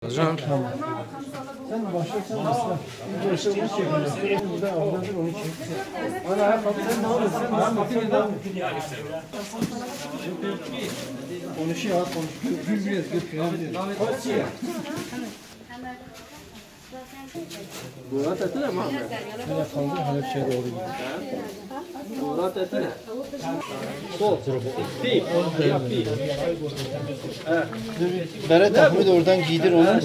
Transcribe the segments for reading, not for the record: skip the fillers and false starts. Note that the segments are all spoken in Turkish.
Hocam. Tamam. Sen başlarsan asla. Bir başla bunu çekiyorsun. Burada avlandır onu çek. Ana ayakkabı sen ne alıyorsun? Sen devam et. Konuşuyor ha konuşuyor. Gül biraz götürüyor. Murat etine mi abi? Hele kaldır hele şey doğru gidiyor. Murat etine. Sol. Pi. Pi. Bere takımı da oradan giydir onu.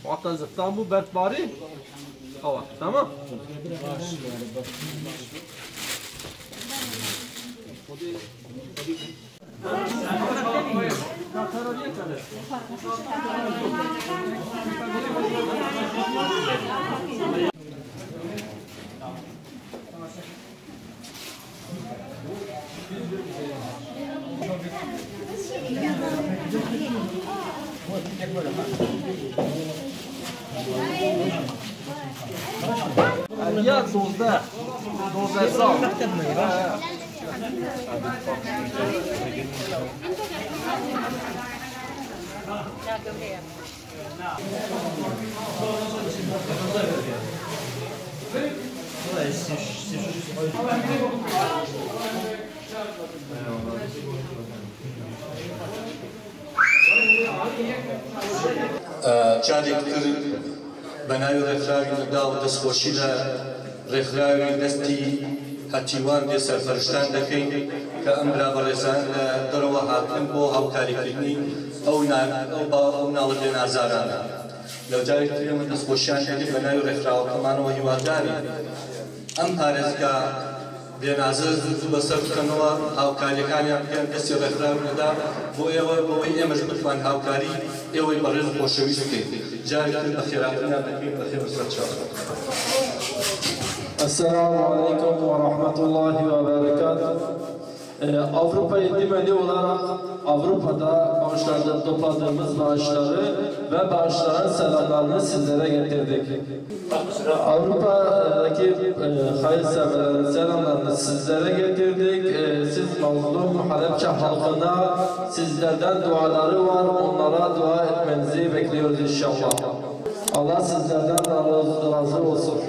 Hatta zıptan bu bertbari hava. Tamam. Ya 12 sal. جارێک تر بەناوی ڕێکخراوی نەدا و دەستخۆشی لە ڕێکخراوی دەستی هەتیوان دێ سەرپەرشتان دەکەین کە ئەم برابەڕێزان لە دەرەوە هاتن بۆ هاوکاریکردنی ئەو ناڵەتێ نازارانە. لەو جارێک تر ئێمە دەستخۆشیان دەکەین بەناوی ڕێکخراوەکەمانەوە هیوادارین ئەم پارێزگا بێنازە زوو بەسەر بکەنەوە هاوکاریەکانیان بکەن دەستی ڕێکخراوی نەدا بۆ ئێوە بۆەوەی ئێمەش بتوان هاوکاری ئێوەی بەڕێز خۆشەویست بکەین. جارێک تر بەخێراتیان دەکەین بەخێر بەسەر. Esselamu Aleyküm ve Rahmetullahi ve Berekatuhu. Avrupa Yedimeli olarak Avrupa'da bağışlardan topladığımız bağışları ve bağışların selamlarını sizlere getirdik. Avrupa'daki hayırseverlerin selamlarını sizlere getirdik. Siz mazlum Halepçe halkına sizlerden duaları var. Onlara dua etmenizi bekliyoruz inşallah. Allah sizlerden razı olsun.